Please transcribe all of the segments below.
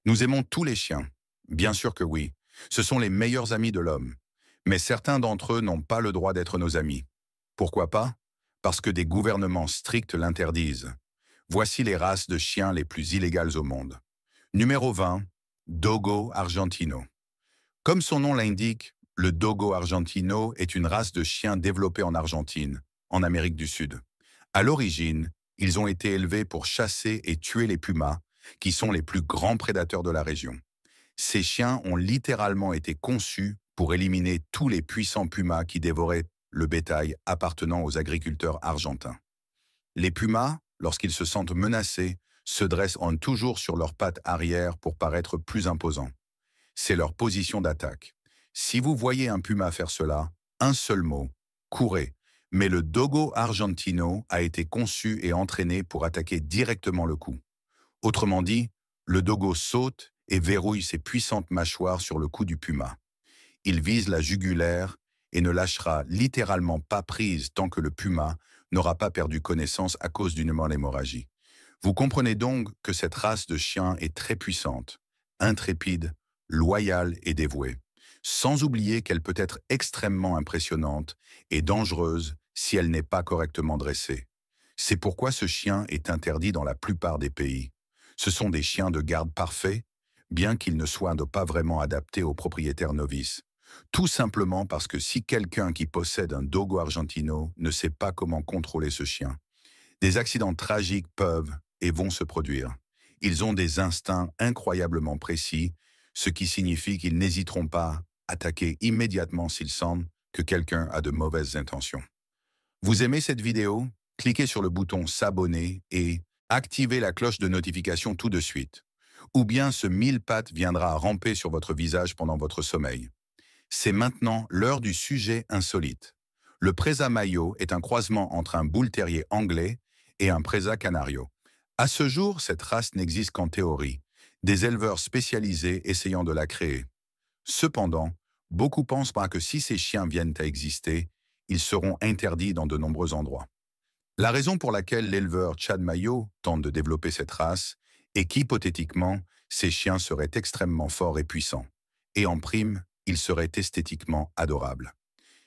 Nous aimons tous les chiens. Bien sûr que oui. Ce sont les meilleurs amis de l'homme. Mais certains d'entre eux n'ont pas le droit d'être nos amis. Pourquoi pas? Parce que des gouvernements stricts l'interdisent. Voici les races de chiens les plus illégales au monde. Numéro 20, Dogo Argentino. Comme son nom l'indique, le Dogo Argentino est une race de chiens développée en Argentine, en Amérique du Sud. À l'origine, ils ont été élevés pour chasser et tuer les pumas, qui sont les plus grands prédateurs de la région. Ces chiens ont littéralement été conçus pour éliminer tous les puissants pumas qui dévoraient le bétail appartenant aux agriculteurs argentins. Les pumas, lorsqu'ils se sentent menacés, se dressent en toujours sur leurs pattes arrière pour paraître plus imposants. C'est leur position d'attaque. Si vous voyez un puma faire cela, un seul mot, courez. Mais le Dogo Argentino a été conçu et entraîné pour attaquer directement le cou. Autrement dit, le dogo saute et verrouille ses puissantes mâchoires sur le cou du puma. Il vise la jugulaire et ne lâchera littéralement pas prise tant que le puma n'aura pas perdu connaissance à cause d'une hémorragie. Vous comprenez donc que cette race de chiens est très puissante, intrépide, loyale et dévouée, sans oublier qu'elle peut être extrêmement impressionnante et dangereuse si elle n'est pas correctement dressée. C'est pourquoi ce chien est interdit dans la plupart des pays. Ce sont des chiens de garde parfaits, bien qu'ils ne soient pas vraiment adaptés aux propriétaires novices. Tout simplement parce que si quelqu'un qui possède un Dogo Argentino ne sait pas comment contrôler ce chien, des accidents tragiques peuvent et vont se produire. Ils ont des instincts incroyablement précis, ce qui signifie qu'ils n'hésiteront pas à attaquer immédiatement s'ils sentent que quelqu'un a de mauvaises intentions. Vous aimez cette vidéo? Cliquez sur le bouton s'abonner et activez la cloche de notification tout de suite. Ou bien ce mille-pattes viendra ramper sur votre visage pendant votre sommeil. C'est maintenant l'heure du sujet insolite. Le Presa Mayo est un croisement entre un Bull Terrier anglais et un Presa Canario. À ce jour, cette race n'existe qu'en théorie, des éleveurs spécialisés essayant de la créer. Cependant, beaucoup pensent pas que si ces chiens viennent à exister, ils seront interdits dans de nombreux endroits. La raison pour laquelle l'éleveur Chad Mayo tente de développer cette race est qu'hypothétiquement, ces chiens seraient extrêmement forts et puissants. Et en prime, ils seraient esthétiquement adorables.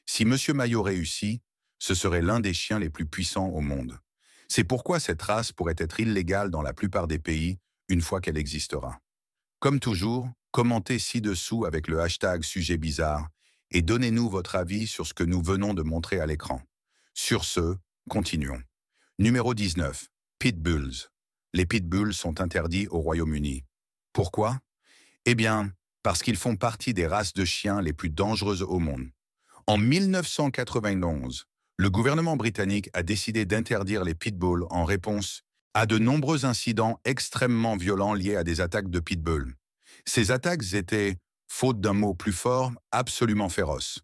Si M. Mayo réussit, ce serait l'un des chiens les plus puissants au monde. C'est pourquoi cette race pourrait être illégale dans la plupart des pays une fois qu'elle existera. Comme toujours, commentez ci-dessous avec le hashtag sujet bizarre et donnez-nous votre avis sur ce que nous venons de montrer à l'écran. Sur ce, continuons. Numéro 19. Pitbulls. Les pitbulls sont interdits au Royaume-Uni. Pourquoi? Eh bien, parce qu'ils font partie des races de chiens les plus dangereuses au monde. En 1991, le gouvernement britannique a décidé d'interdire les pitbulls en réponse à de nombreux incidents extrêmement violents liés à des attaques de pitbulls. Ces attaques étaient, faute d'un mot plus fort, absolument féroces.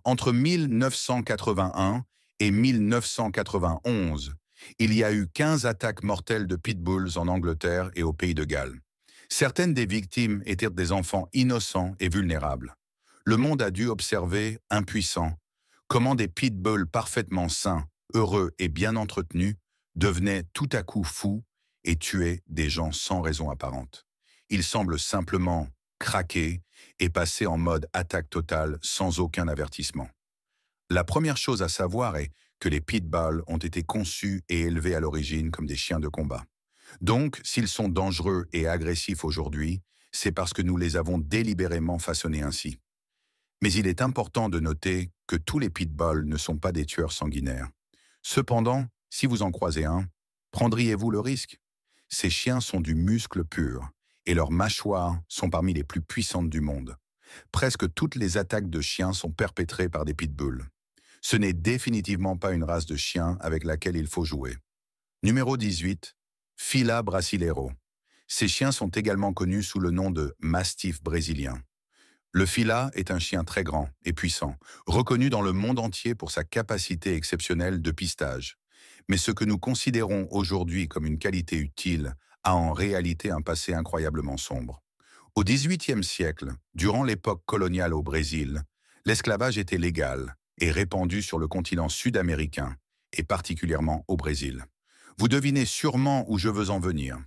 Entre 1981 et 1991, il y a eu 15 attaques mortelles de pitbulls en Angleterre et au Pays de Galles. Certaines des victimes étaient des enfants innocents et vulnérables. Le monde a dû observer, impuissant, comment des pitbulls parfaitement sains, heureux et bien entretenus devenaient tout à coup fous et tuaient des gens sans raison apparente. Ils semblent simplement craquer et passer en mode attaque totale sans aucun avertissement. La première chose à savoir est que les pitbulls ont été conçus et élevés à l'origine comme des chiens de combat. Donc, s'ils sont dangereux et agressifs aujourd'hui, c'est parce que nous les avons délibérément façonnés ainsi. Mais il est important de noter que tous les pitbulls ne sont pas des tueurs sanguinaires. Cependant, si vous en croisez un, prendriez-vous le risque? Ces chiens sont du muscle pur, et leurs mâchoires sont parmi les plus puissantes du monde. Presque toutes les attaques de chiens sont perpétrées par des pitbulls. Ce n'est définitivement pas une race de chiens avec laquelle il faut jouer. Numéro 18. Fila Brasileiro. Ces chiens sont également connus sous le nom de mastif brésilien. Le Fila est un chien très grand et puissant, reconnu dans le monde entier pour sa capacité exceptionnelle de pistage. Mais ce que nous considérons aujourd'hui comme une qualité utile a en réalité un passé incroyablement sombre. Au XVIIIe siècle, durant l'époque coloniale au Brésil, l'esclavage était légal et répandu sur le continent sud-américain, et particulièrement au Brésil. Vous devinez sûrement où je veux en venir.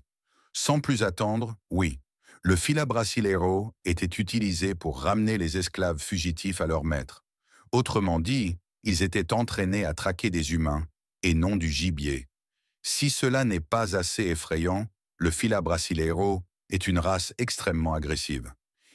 Sans plus attendre, oui, Le fila brasileiro était utilisé pour ramener les esclaves fugitifs à leur maître. Autrement dit, ils étaient entraînés à traquer des humains et non du gibier. Si cela n'est pas assez effrayant, le fila brasileiro est une race extrêmement agressive.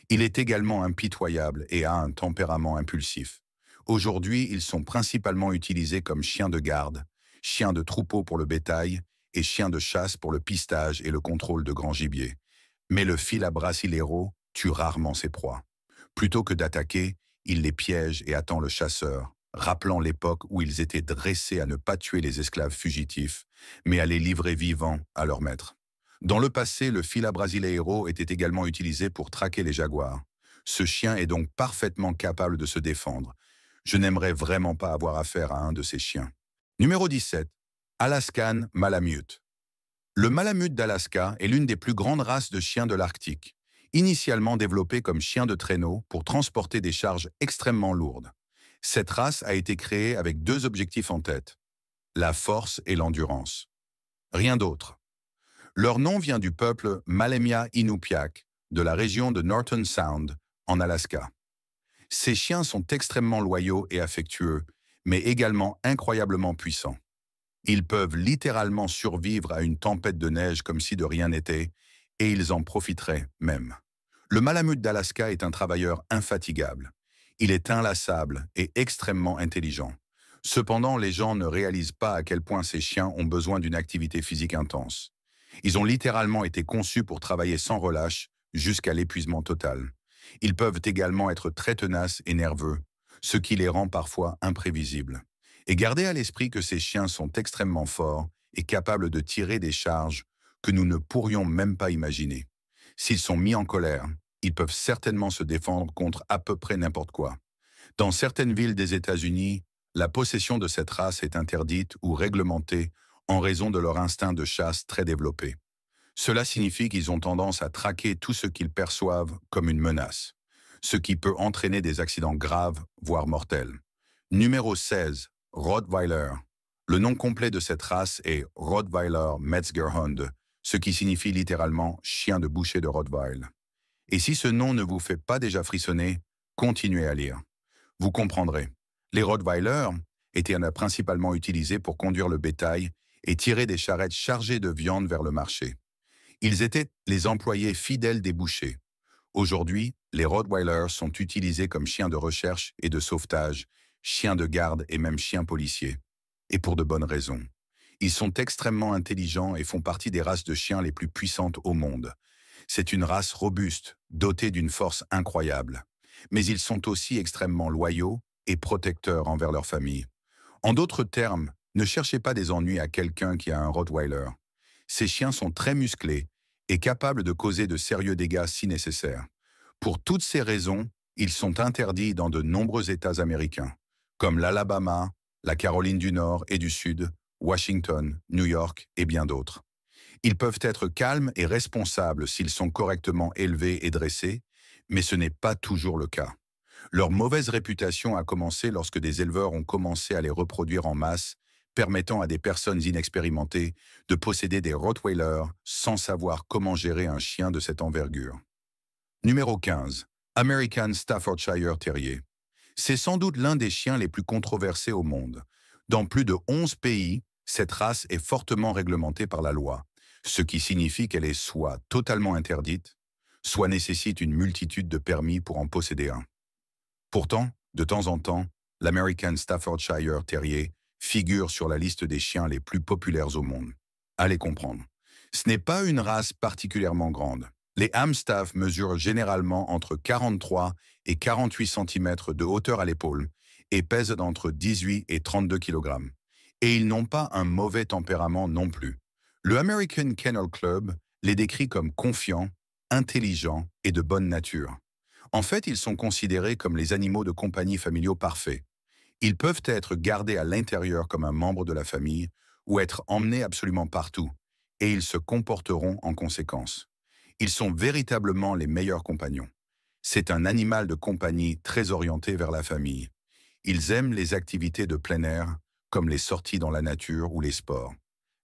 Il est également impitoyable et a un tempérament impulsif. Aujourd'hui, ils sont principalement utilisés comme chiens de garde, chiens de troupeau pour le bétail et chiens de chasse pour le pistage et le contrôle de grands gibiers. Mais le fila brasileiro tue rarement ses proies. Plutôt que d'attaquer, il les piège et attend le chasseur, rappelant l'époque où ils étaient dressés à ne pas tuer les esclaves fugitifs, mais à les livrer vivants à leur maître. Dans le passé, le fila brasileiro était également utilisé pour traquer les jaguars. Ce chien est donc parfaitement capable de se défendre. Je n'aimerais vraiment pas avoir affaire à un de ces chiens. Numéro 17. Alaskan Malamute. Le Malamute d'Alaska est l'une des plus grandes races de chiens de l'Arctique, initialement développée comme chien de traîneau pour transporter des charges extrêmement lourdes. Cette race a été créée avec deux objectifs en tête, la force et l'endurance. Rien d'autre. Leur nom vient du peuple Malemia Inupiaq, de la région de Norton Sound, en Alaska. Ces chiens sont extrêmement loyaux et affectueux, mais également incroyablement puissants. Ils peuvent littéralement survivre à une tempête de neige comme si de rien n'était, et ils en profiteraient même. Le Malamute d'Alaska est un travailleur infatigable. Il est inlassable et extrêmement intelligent. Cependant, les gens ne réalisent pas à quel point ces chiens ont besoin d'une activité physique intense. Ils ont littéralement été conçus pour travailler sans relâche jusqu'à l'épuisement total. Ils peuvent également être très tenaces et nerveux, ce qui les rend parfois imprévisibles. Et gardez à l'esprit que ces chiens sont extrêmement forts et capables de tirer des charges que nous ne pourrions même pas imaginer. S'ils sont mis en colère, ils peuvent certainement se défendre contre à peu près n'importe quoi. Dans certaines villes des États-Unis, la possession de cette race est interdite ou réglementée en raison de leur instinct de chasse très développé. Cela signifie qu'ils ont tendance à traquer tout ce qu'ils perçoivent comme une menace, ce qui peut entraîner des accidents graves, voire mortels. Numéro 16. Rottweiler. Le nom complet de cette race est Rottweiler Metzgerhund, ce qui signifie littéralement chien de boucher de Rottweil. Et si ce nom ne vous fait pas déjà frissonner, continuez à lire. Vous comprendrez. Les Rottweilers étaient principalement utilisés pour conduire le bétail et tirer des charrettes chargées de viande vers le marché. Ils étaient les employés fidèles des bouchers. Aujourd'hui, les Rottweilers sont utilisés comme chiens de recherche et de sauvetage, chiens de garde et même chiens policiers. Et pour de bonnes raisons. Ils sont extrêmement intelligents et font partie des races de chiens les plus puissantes au monde. C'est une race robuste, dotée d'une force incroyable. Mais ils sont aussi extrêmement loyaux et protecteurs envers leur famille. En d'autres termes, ne cherchez pas des ennuis à quelqu'un qui a un Rottweiler. Ces chiens sont très musclés et capables de causer de sérieux dégâts si nécessaire. Pour toutes ces raisons, ils sont interdits dans de nombreux États américains, comme l'Alabama, la Caroline du Nord et du Sud, Washington, New York et bien d'autres. Ils peuvent être calmes et responsables s'ils sont correctement élevés et dressés, mais ce n'est pas toujours le cas. Leur mauvaise réputation a commencé lorsque des éleveurs ont commencé à les reproduire en masse, permettant à des personnes inexpérimentées de posséder des Rottweilers sans savoir comment gérer un chien de cette envergure. Numéro 15. American Staffordshire Terrier. C'est sans doute l'un des chiens les plus controversés au monde. Dans plus de 11 pays, cette race est fortement réglementée par la loi, ce qui signifie qu'elle est soit totalement interdite, soit nécessite une multitude de permis pour en posséder un. Pourtant, de temps en temps, l'American Staffordshire Terrier figure sur la liste des chiens les plus populaires au monde. Allez comprendre. Ce n'est pas une race particulièrement grande. Les Amstaff mesurent généralement entre 43 et 48 cm de hauteur à l'épaule et pèsent entre 18 et 32 kg. Et ils n'ont pas un mauvais tempérament non plus. Le American Kennel Club les décrit comme confiants, intelligents et de bonne nature. En fait, ils sont considérés comme les animaux de compagnie familiaux parfaits. Ils peuvent être gardés à l'intérieur comme un membre de la famille ou être emmenés absolument partout, et ils se comporteront en conséquence. Ils sont véritablement les meilleurs compagnons. C'est un animal de compagnie très orienté vers la famille. Ils aiment les activités de plein air, comme les sorties dans la nature ou les sports.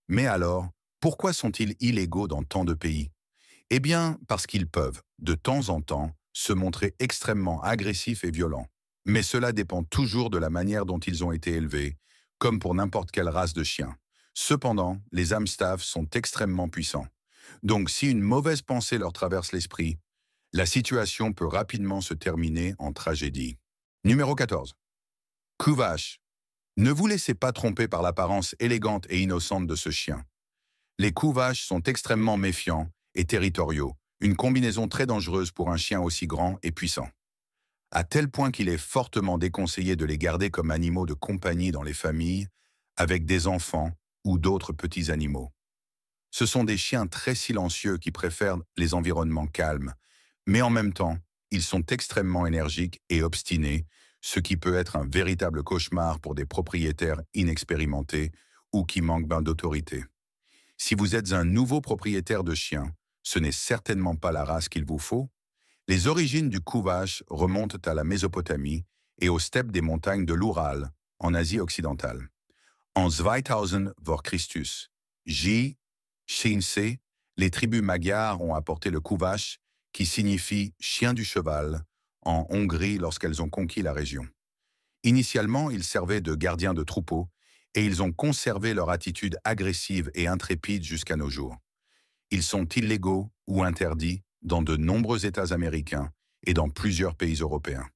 Mais alors, pourquoi sont-ils illégaux dans tant de pays? Eh bien, parce qu'ils peuvent, de temps en temps, se montrer extrêmement agressifs et violents. Mais cela dépend toujours de la manière dont ils ont été élevés, comme pour n'importe quelle race de chien. Cependant, les Amstaff sont extrêmement puissants. Donc si une mauvaise pensée leur traverse l'esprit, la situation peut rapidement se terminer en tragédie. Numéro 14. Couvache. Ne vous laissez pas tromper par l'apparence élégante et innocente de ce chien. Les couvaches sont extrêmement méfiants et territoriaux, une combinaison très dangereuse pour un chien aussi grand et puissant. À tel point qu'il est fortement déconseillé de les garder comme animaux de compagnie dans les familles, avec des enfants ou d'autres petits animaux. Ce sont des chiens très silencieux qui préfèrent les environnements calmes, mais en même temps, ils sont extrêmement énergiques et obstinés, ce qui peut être un véritable cauchemar pour des propriétaires inexpérimentés ou qui manquent d'autorité. Si vous êtes un nouveau propriétaire de chien, ce n'est certainement pas la race qu'il vous faut. Les origines du couvache remontent à la Mésopotamie et aux steppes des montagnes de l'Oural, en Asie occidentale. En 2000 vor Christus, J. Shinsei, les tribus magyares ont apporté le couvache, qui signifie « chien du cheval », en Hongrie lorsqu'elles ont conquis la région. Initialement, ils servaient de gardiens de troupeaux et ils ont conservé leur attitude agressive et intrépide jusqu'à nos jours. Ils sont illégaux ou interdits dans de nombreux États américains et dans plusieurs pays européens.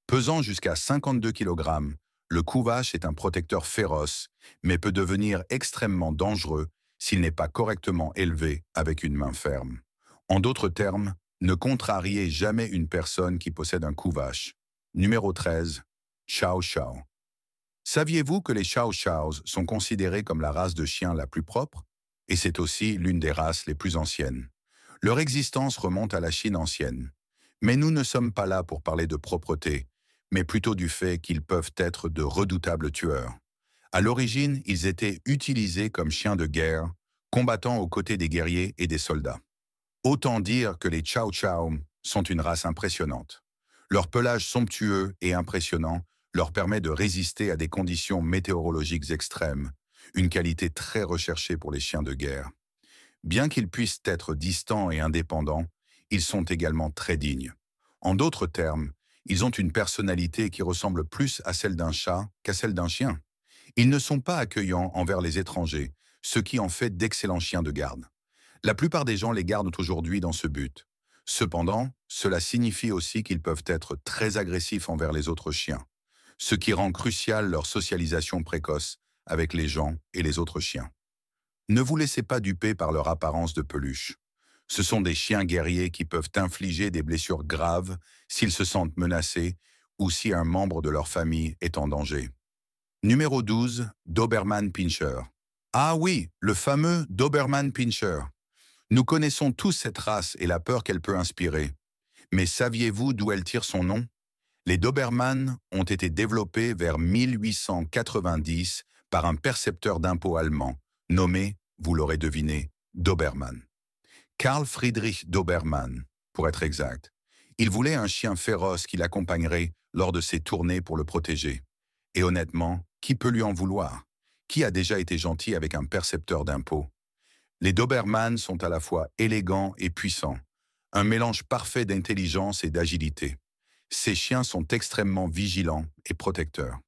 Pesant jusqu'à 52 kg, le couvache est un protecteur féroce, mais peut devenir extrêmement dangereux s'il n'est pas correctement élevé avec une main ferme. En d'autres termes, ne contrariez jamais une personne qui possède un couvache. Numéro 13. Chow Chow. Saviez-vous que les Chow Chows sont considérés comme la race de chien la plus propre? Et c'est aussi l'une des races les plus anciennes. Leur existence remonte à la Chine ancienne. Mais nous ne sommes pas là pour parler de propreté, mais plutôt du fait qu'ils peuvent être de redoutables tueurs. À l'origine, ils étaient utilisés comme chiens de guerre, combattant aux côtés des guerriers et des soldats. Autant dire que les Chow Chow sont une race impressionnante. Leur pelage somptueux et impressionnant leur permet de résister à des conditions météorologiques extrêmes, une qualité très recherchée pour les chiens de guerre. Bien qu'ils puissent être distants et indépendants, ils sont également très dignes. En d'autres termes, ils ont une personnalité qui ressemble plus à celle d'un chat qu'à celle d'un chien. Ils ne sont pas accueillants envers les étrangers, ce qui en fait d'excellents chiens de garde. La plupart des gens les gardent aujourd'hui dans ce but. Cependant, cela signifie aussi qu'ils peuvent être très agressifs envers les autres chiens, ce qui rend crucial leur socialisation précoce avec les gens et les autres chiens. Ne vous laissez pas duper par leur apparence de peluche. Ce sont des chiens guerriers qui peuvent infliger des blessures graves s'ils se sentent menacés ou si un membre de leur famille est en danger. Numéro 12, Doberman Pinscher. Ah oui, le fameux Doberman Pinscher. Nous connaissons tous cette race et la peur qu'elle peut inspirer. Mais saviez-vous d'où elle tire son nom? Les Doberman ont été développés vers 1890 par un percepteur d'impôts allemand, nommé, vous l'aurez deviné, Doberman. Karl Friedrich Doberman, pour être exact. Il voulait un chien féroce qui l'accompagnerait lors de ses tournées pour le protéger. Et honnêtement, qui peut lui en vouloir? Qui a déjà été gentil avec un percepteur d'impôts? Les Doberman sont à la fois élégants et puissants, un mélange parfait d'intelligence et d'agilité. Ces chiens sont extrêmement vigilants et protecteurs.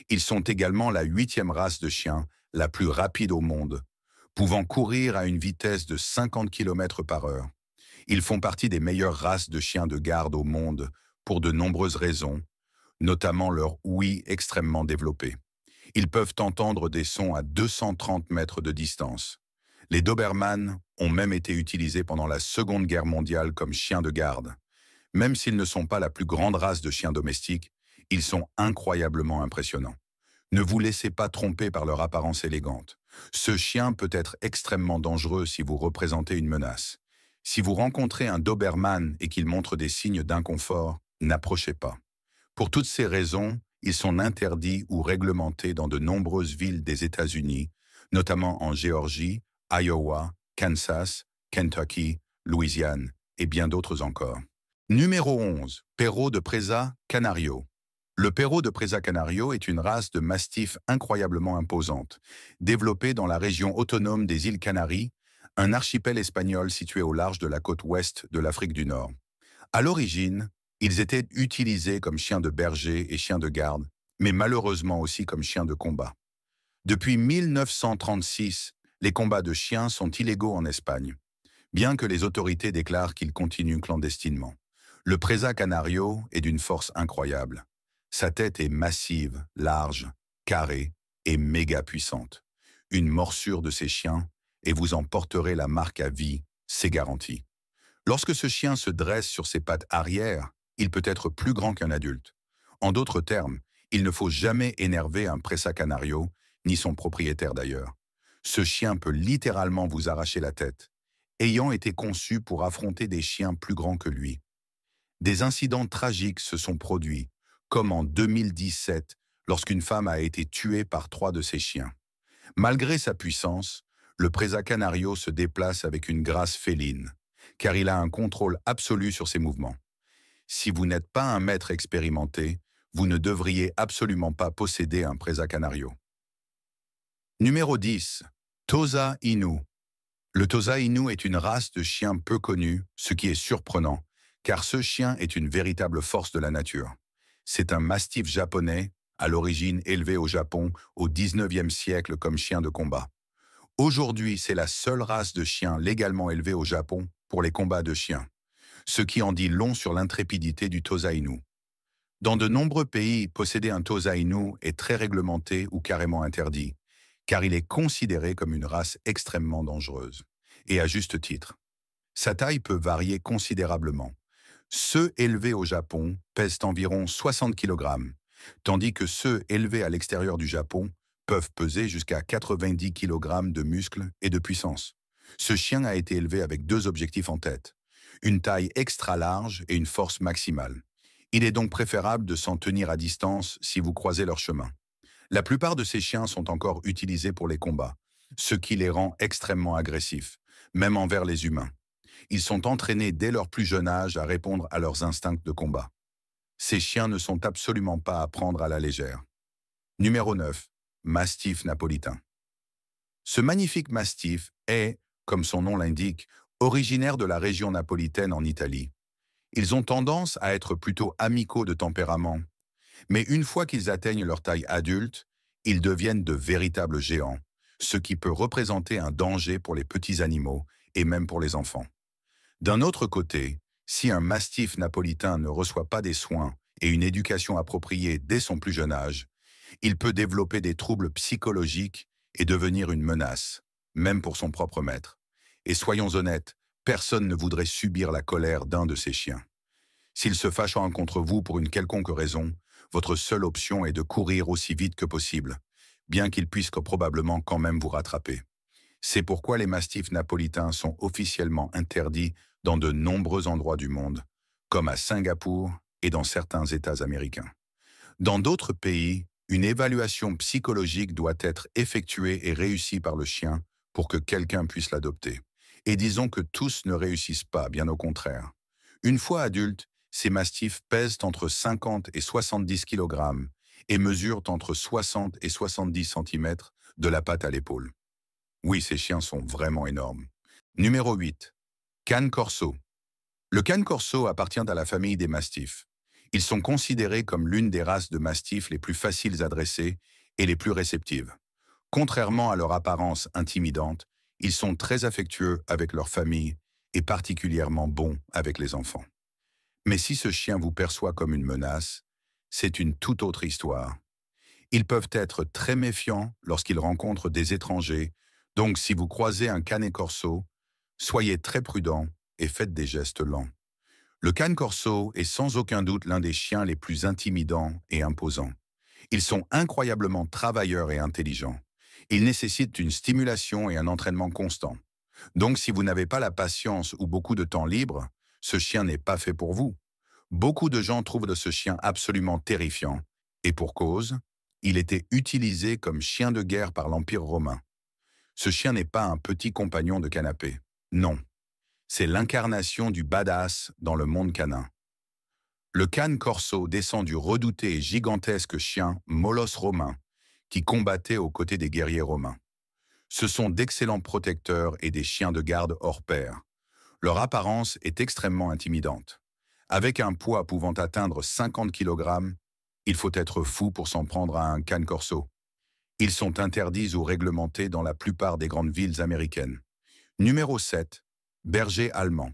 Ils sont également la 8e race de chiens la plus rapide au monde, pouvant courir à une vitesse de 50 km/h. Ils font partie des meilleures races de chiens de garde au monde pour de nombreuses raisons, notamment leur ouïe extrêmement développée. Ils peuvent entendre des sons à 230 mètres de distance. Les Doberman ont même été utilisés pendant la Seconde Guerre mondiale comme chiens de garde. Même s'ils ne sont pas la plus grande race de chiens domestiques, ils sont incroyablement impressionnants. Ne vous laissez pas tromper par leur apparence élégante. Ce chien peut être extrêmement dangereux si vous représentez une menace. Si vous rencontrez un Doberman et qu'il montre des signes d'inconfort, n'approchez pas. Pour toutes ces raisons, ils sont interdits ou réglementés dans de nombreuses villes des États-Unis, notamment en Géorgie, Iowa, Kansas, Kentucky, Louisiane et bien d'autres encore. Numéro 11. Perro de Presa Canario. Le Perro de Presa Canario est une race de mastifs incroyablement imposante, développée dans la région autonome des îles Canaries, un archipel espagnol situé au large de la côte ouest de l'Afrique du Nord. À l'origine, ils étaient utilisés comme chiens de berger et chiens de garde, mais malheureusement aussi comme chiens de combat. Depuis 1936, les combats de chiens sont illégaux en Espagne, bien que les autorités déclarent qu'ils continuent clandestinement. Le Presa Canario est d'une force incroyable. Sa tête est massive, large, carrée et méga puissante. Une morsure de ces chiens et vous en porterez la marque à vie, c'est garanti. Lorsque ce chien se dresse sur ses pattes arrière, il peut être plus grand qu'un adulte. En d'autres termes, il ne faut jamais énerver un Presa Canario, ni son propriétaire d'ailleurs. Ce chien peut littéralement vous arracher la tête, ayant été conçu pour affronter des chiens plus grands que lui. Des incidents tragiques se sont produits, comme en 2017, lorsqu'une femme a été tuée par 3 de ses chiens. Malgré sa puissance, le Presa Canario se déplace avec une grâce féline, car il a un contrôle absolu sur ses mouvements. Si vous n'êtes pas un maître expérimenté, vous ne devriez absolument pas posséder un Presa Canario. Numéro 10. Tosa Inu. Le Tosa Inu est une race de chien peu connue, ce qui est surprenant, car ce chien est une véritable force de la nature. C'est un mastif japonais, à l'origine élevé au Japon au XIXe siècle comme chien de combat. Aujourd'hui, c'est la seule race de chien légalement élevée au Japon pour les combats de chiens, ce qui en dit long sur l'intrépidité du Tosa Inu. Dans de nombreux pays, posséder un Tosa Inu est très réglementé ou carrément interdit, car il est considéré comme une race extrêmement dangereuse, et à juste titre. Sa taille peut varier considérablement. Ceux élevés au Japon pèsent environ 60 kg, tandis que ceux élevés à l'extérieur du Japon peuvent peser jusqu'à 90 kg de muscles et de puissance. Ce chien a été élevé avec 2 objectifs en tête, une taille extra large et une force maximale. Il est donc préférable de s'en tenir à distance si vous croisez leur chemin. La plupart de ces chiens sont encore utilisés pour les combats, ce qui les rend extrêmement agressifs, même envers les humains. Ils sont entraînés dès leur plus jeune âge à répondre à leurs instincts de combat. Ces chiens ne sont absolument pas à prendre à la légère. Numéro 9. Mastif napolitain. Ce magnifique mastif est, comme son nom l'indique, originaire de la région napolitaine en Italie. Ils ont tendance à être plutôt amicaux de tempérament, mais une fois qu'ils atteignent leur taille adulte, ils deviennent de véritables géants, ce qui peut représenter un danger pour les petits animaux et même pour les enfants. D'un autre côté, si un mastif napolitain ne reçoit pas des soins et une éducation appropriée dès son plus jeune âge, il peut développer des troubles psychologiques et devenir une menace, même pour son propre maître. Et soyons honnêtes, personne ne voudrait subir la colère d'un de ces chiens. S'il se fâche contre vous pour une quelconque raison, votre seule option est de courir aussi vite que possible, bien qu'il puisse probablement quand même vous rattraper. C'est pourquoi les mastifs napolitains sont officiellement interdits dans de nombreux endroits du monde, comme à Singapour et dans certains États américains. Dans d'autres pays, une évaluation psychologique doit être effectuée et réussie par le chien pour que quelqu'un puisse l'adopter. Et disons que tous ne réussissent pas, bien au contraire. Une fois adultes, ces mastifs pèsent entre 50 et 70 kg et mesurent entre 60 et 70 cm de la patte à l'épaule. Oui, ces chiens sont vraiment énormes. Numéro 8. Cane Corso. Le cane corso appartient à la famille des mastifs. Ils sont considérés comme l'une des races de mastifs les plus faciles à dresser et les plus réceptives. Contrairement à leur apparence intimidante, ils sont très affectueux avec leur famille et particulièrement bons avec les enfants. Mais si ce chien vous perçoit comme une menace, c'est une toute autre histoire. Ils peuvent être très méfiants lorsqu'ils rencontrent des étrangers, donc si vous croisez un cane corso, soyez très prudent et faites des gestes lents. Le cane corso est sans aucun doute l'un des chiens les plus intimidants et imposants. Ils sont incroyablement travailleurs et intelligents. Ils nécessitent une stimulation et un entraînement constant. Donc si vous n'avez pas la patience ou beaucoup de temps libre, ce chien n'est pas fait pour vous. Beaucoup de gens trouvent de ce chien absolument terrifiant. Et pour cause, il était utilisé comme chien de guerre par l'Empire romain. Ce chien n'est pas un petit compagnon de canapé. Non. C'est l'incarnation du badass dans le monde canin. Le cane corso descend du redouté et gigantesque chien Molos romain, qui combattait aux côtés des guerriers romains. Ce sont d'excellents protecteurs et des chiens de garde hors pair. Leur apparence est extrêmement intimidante. Avec un poids pouvant atteindre 50 kg, il faut être fou pour s'en prendre à un cane corso. Ils sont interdits ou réglementés dans la plupart des grandes villes américaines. Numéro 7. Berger allemand.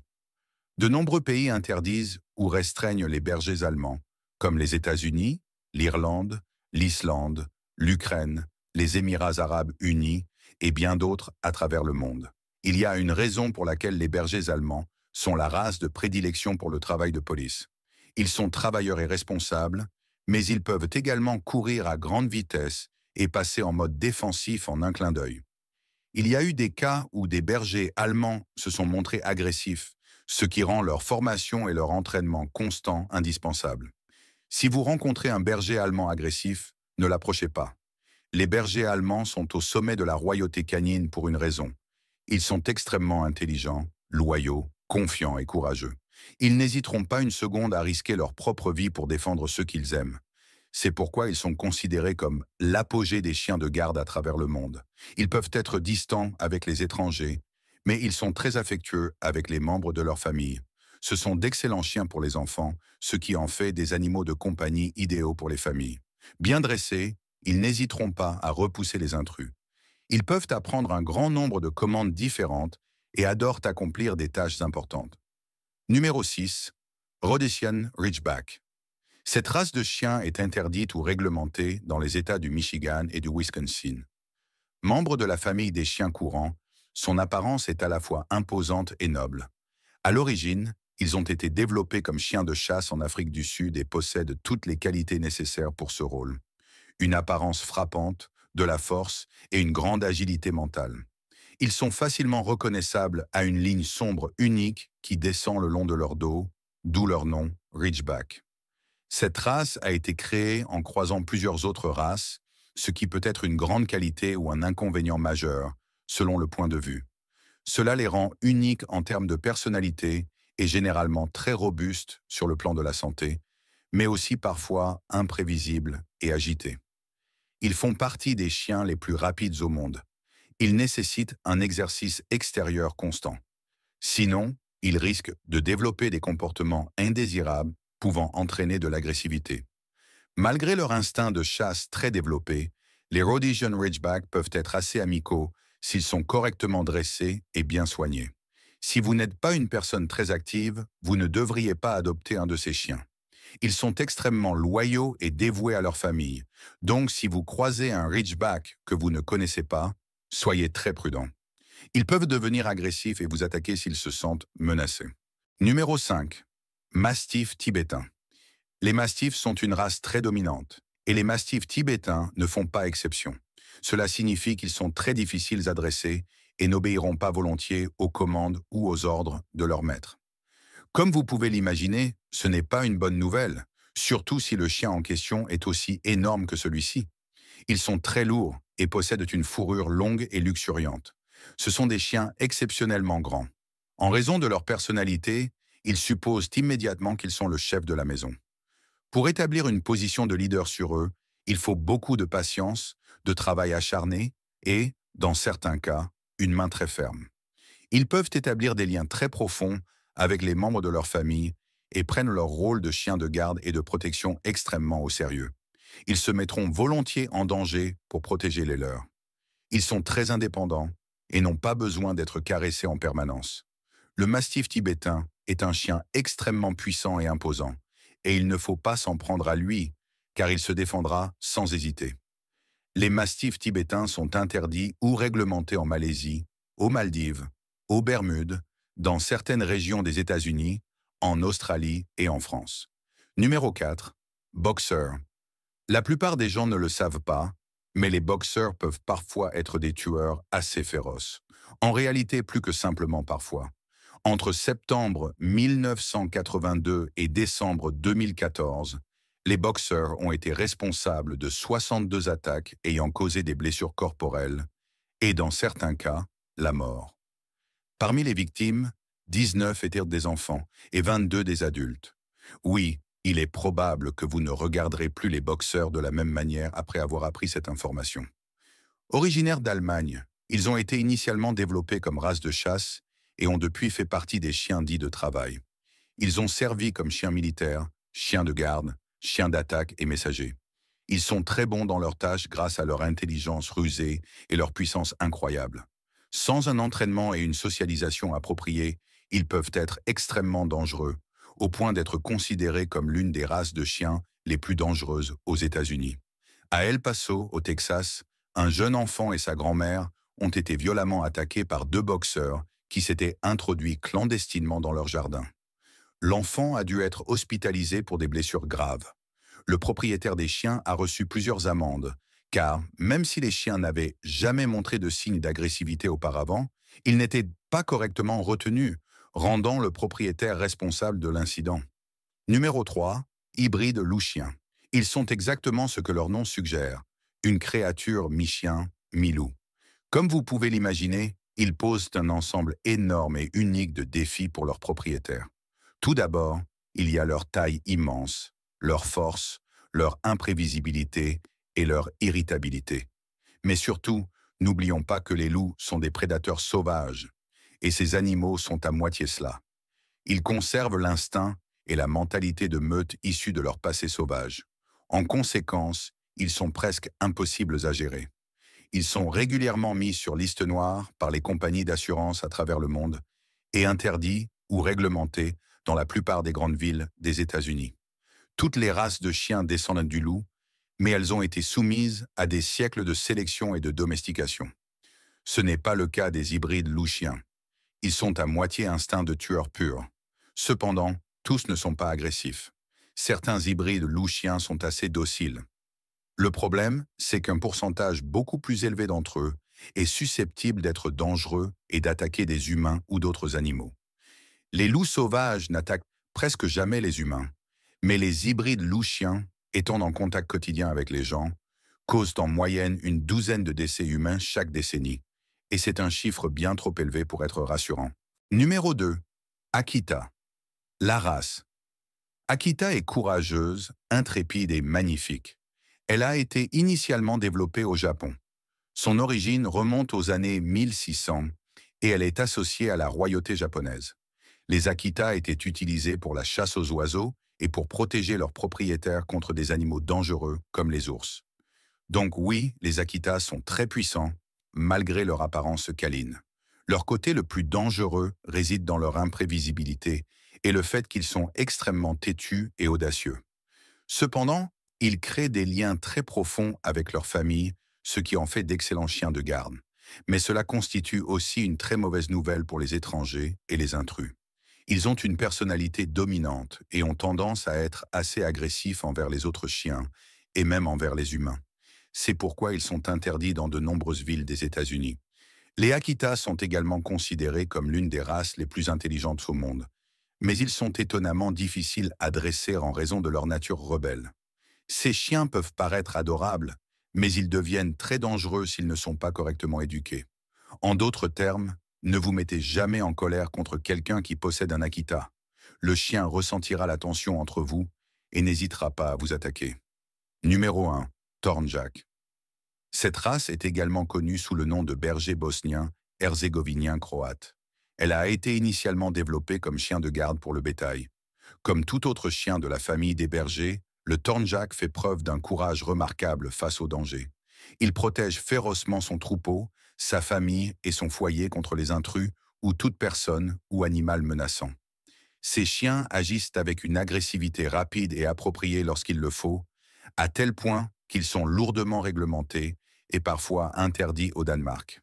De nombreux pays interdisent ou restreignent les bergers allemands, comme les États-Unis, l'Irlande, l'Islande, l'Ukraine, les Émirats arabes unis et bien d'autres à travers le monde. Il y a une raison pour laquelle les bergers allemands sont la race de prédilection pour le travail de police. Ils sont travailleurs et responsables, mais ils peuvent également courir à grande vitesse et passer en mode défensif en un clin d'œil. Il y a eu des cas où des bergers allemands se sont montrés agressifs, ce qui rend leur formation et leur entraînement constant indispensables. Si vous rencontrez un berger allemand agressif, ne l'approchez pas. Les bergers allemands sont au sommet de la royauté canine pour une raison. Ils sont extrêmement intelligents, loyaux, confiants et courageux. Ils n'hésiteront pas une seconde à risquer leur propre vie pour défendre ceux qu'ils aiment. C'est pourquoi ils sont considérés comme l'apogée des chiens de garde à travers le monde. Ils peuvent être distants avec les étrangers, mais ils sont très affectueux avec les membres de leur famille. Ce sont d'excellents chiens pour les enfants, ce qui en fait des animaux de compagnie idéaux pour les familles. Bien dressés, ils n'hésiteront pas à repousser les intrus. Ils peuvent apprendre un grand nombre de commandes différentes et adorent accomplir des tâches importantes. Numéro 6. Rhodesian Ridgeback. Cette race de chien est interdite ou réglementée dans les États du Michigan et du Wisconsin. Membre de la famille des chiens courants, son apparence est à la fois imposante et noble. À l'origine, ils ont été développés comme chiens de chasse en Afrique du Sud et possèdent toutes les qualités nécessaires pour ce rôle. Une apparence frappante, de la force et une grande agilité mentale. Ils sont facilement reconnaissables à une ligne sombre unique qui descend le long de leur dos, d'où leur nom, Ridgeback. Cette race a été créée en croisant plusieurs autres races, ce qui peut être une grande qualité ou un inconvénient majeur, selon le point de vue. Cela les rend uniques en termes de personnalité et généralement très robustes sur le plan de la santé, mais aussi parfois imprévisibles et agités. Ils font partie des chiens les plus rapides au monde. Ils nécessitent un exercice extérieur constant. Sinon, ils risquent de développer des comportements indésirables pouvant entraîner de l'agressivité. Malgré leur instinct de chasse très développé, les Rhodesian Ridgeback peuvent être assez amicaux s'ils sont correctement dressés et bien soignés. Si vous n'êtes pas une personne très active, vous ne devriez pas adopter un de ces chiens. Ils sont extrêmement loyaux et dévoués à leur famille. Donc, si vous croisez un Ridgeback que vous ne connaissez pas, soyez très prudent. Ils peuvent devenir agressifs et vous attaquer s'ils se sentent menacés. Numéro 5. Mastiff tibétain. Les mastifs sont une race très dominante, et les mastifs tibétains ne font pas exception. Cela signifie qu'ils sont très difficiles à dresser et n'obéiront pas volontiers aux commandes ou aux ordres de leur maître. Comme vous pouvez l'imaginer, ce n'est pas une bonne nouvelle, surtout si le chien en question est aussi énorme que celui-ci. Ils sont très lourds et possèdent une fourrure longue et luxuriante. Ce sont des chiens exceptionnellement grands. En raison de leur personnalité, ils supposent immédiatement qu'ils sont le chef de la maison. Pour établir une position de leader sur eux, il faut beaucoup de patience, de travail acharné et, dans certains cas, une main très ferme. Ils peuvent établir des liens très profonds avec les membres de leur famille et prennent leur rôle de chien de garde et de protection extrêmement au sérieux. Ils se mettront volontiers en danger pour protéger les leurs. Ils sont très indépendants et n'ont pas besoin d'être caressés en permanence. Le mastif tibétain est un chien extrêmement puissant et imposant, et il ne faut pas s'en prendre à lui, car il se défendra sans hésiter. Les mastifs tibétains sont interdits ou réglementés en Malaisie, aux Maldives, aux Bermudes, dans certaines régions des États-Unis, en Australie et en France. Numéro 4. Boxer. La plupart des gens ne le savent pas, mais les boxers peuvent parfois être des tueurs assez féroces. En réalité, plus que simplement parfois. Entre septembre 1982 et décembre 2014, les boxers ont été responsables de 62 attaques ayant causé des blessures corporelles et, dans certains cas, la mort. Parmi les victimes, 19 étaient des enfants et 22 des adultes. Oui, il est probable que vous ne regarderez plus les boxeurs de la même manière après avoir appris cette information. Originaires d'Allemagne, Ils ont été initialement développés comme race de chasse et ont depuis fait partie des chiens dits de travail. Ils ont servi comme chiens militaires, chiens de garde, chiens d'attaque et messagers. Ils sont très bons dans leurs tâches grâce à leur intelligence rusée et leur puissance incroyable. Sans un entraînement et une socialisation appropriée, ils peuvent être extrêmement dangereux, au point d'être considérés comme l'une des races de chiens les plus dangereuses aux États-Unis. À El Paso, au Texas, un jeune enfant et sa grand-mère ont été violemment attaqués par deux boxeurs qui s'étaient introduits clandestinement dans leur jardin. L'enfant a dû être hospitalisé pour des blessures graves. Le propriétaire des chiens a reçu plusieurs amendes, car même si les chiens n'avaient jamais montré de signes d'agressivité auparavant, ils n'étaient pas correctement retenus, rendant le propriétaire responsable de l'incident. Numéro 3, hybride loup-chien. Ils sont exactement ce que leur nom suggère, une créature mi-chien, mi-loup. Comme vous pouvez l'imaginer, ils posent un ensemble énorme et unique de défis pour leurs propriétaires. Tout d'abord, il y a leur taille immense, leur force, leur imprévisibilité et leur irritabilité. Mais surtout, n'oublions pas que les loups sont des prédateurs sauvages, et ces animaux sont à moitié cela. Ils conservent l'instinct et la mentalité de meute issue de leur passé sauvage. En conséquence, ils sont presque impossibles à gérer. Ils sont régulièrement mis sur liste noire par les compagnies d'assurance à travers le monde et interdits ou réglementés dans la plupart des grandes villes des États-Unis. Toutes les races de chiens descendent du loup, mais elles ont été soumises à des siècles de sélection et de domestication. Ce n'est pas le cas des hybrides loup-chiens. Ils sont à moitié instincts de tueurs purs. Cependant, tous ne sont pas agressifs. Certains hybrides loup-chiens sont assez dociles. Le problème, c'est qu'un pourcentage beaucoup plus élevé d'entre eux est susceptible d'être dangereux et d'attaquer des humains ou d'autres animaux. Les loups sauvages n'attaquent presque jamais les humains, mais les hybrides loup-chiens, étant en contact quotidien avec les gens, causent en moyenne une douzaine de décès humains chaque décennie, et c'est un chiffre bien trop élevé pour être rassurant. Numéro 2. Akita. La race. Akita est courageuse, intrépide et magnifique. Elle a été initialement développée au Japon. Son origine remonte aux années 1600 et elle est associée à la royauté japonaise. Les Akita étaient utilisés pour la chasse aux oiseaux et pour protéger leurs propriétaires contre des animaux dangereux comme les ours. Donc oui, les Akita sont très puissants, malgré leur apparence câline. Leur côté le plus dangereux réside dans leur imprévisibilité et le fait qu'ils sont extrêmement têtus et audacieux. Cependant, ils créent des liens très profonds avec leur famille, ce qui en fait d'excellents chiens de garde. Mais cela constitue aussi une très mauvaise nouvelle pour les étrangers et les intrus. Ils ont une personnalité dominante et ont tendance à être assez agressifs envers les autres chiens et même envers les humains. C'est pourquoi ils sont interdits dans de nombreuses villes des États-Unis. Les Akita sont également considérés comme l'une des races les plus intelligentes au monde, mais ils sont étonnamment difficiles à dresser en raison de leur nature rebelle. Ces chiens peuvent paraître adorables, mais ils deviennent très dangereux s'ils ne sont pas correctement éduqués. En d'autres termes, ne vous mettez jamais en colère contre quelqu'un qui possède un Akita. Le chien ressentira la tension entre vous et n'hésitera pas à vous attaquer. Numéro 1. Thornjack. Cette race est également connue sous le nom de berger bosnien, herzégovinien croate. Elle a été initialement développée comme chien de garde pour le bétail. Comme tout autre chien de la famille des bergers, le Thornjack fait preuve d'un courage remarquable face au danger. Il protège férocement son troupeau, sa famille et son foyer contre les intrus ou toute personne ou animal menaçant. Ces chiens agissent avec une agressivité rapide et appropriée lorsqu'il le faut, à tel point qu'ils sont lourdement réglementés et parfois interdits au Danemark.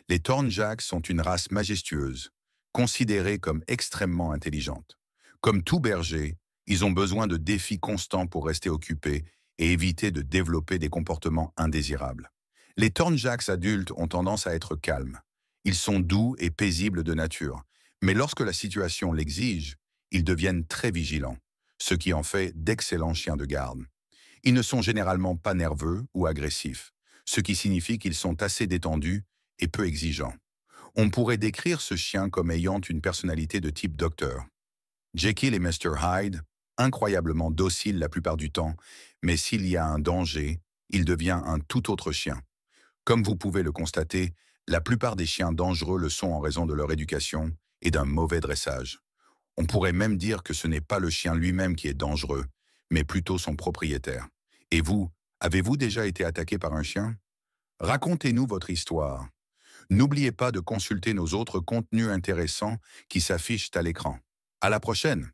Les Thornjacks sont une race majestueuse, considérée comme extrêmement intelligente. Comme tout berger, ils ont besoin de défis constants pour rester occupés et éviter de développer des comportements indésirables. Les Thornjacks adultes ont tendance à être calmes. Ils sont doux et paisibles de nature, mais lorsque la situation l'exige, ils deviennent très vigilants, ce qui en fait d'excellents chiens de garde. Ils ne sont généralement pas nerveux ou agressifs, ce qui signifie qu'ils sont assez détendus et peu exigeants. On pourrait décrire ce chien comme ayant une personnalité de type docteur. Jekyll et Mr. Hyde, incroyablement docile la plupart du temps, mais s'il y a un danger, il devient un tout autre chien. Comme vous pouvez le constater, La plupart des chiens dangereux le sont en raison de leur éducation et d'un mauvais dressage. On pourrait même dire que ce n'est pas le chien lui-même qui est dangereux, mais plutôt son propriétaire. Et vous, avez-vous déjà été attaqué par un chien? Racontez-nous votre histoire. N'oubliez pas de consulter nos autres contenus intéressants qui s'affichent à l'écran. À la prochaine!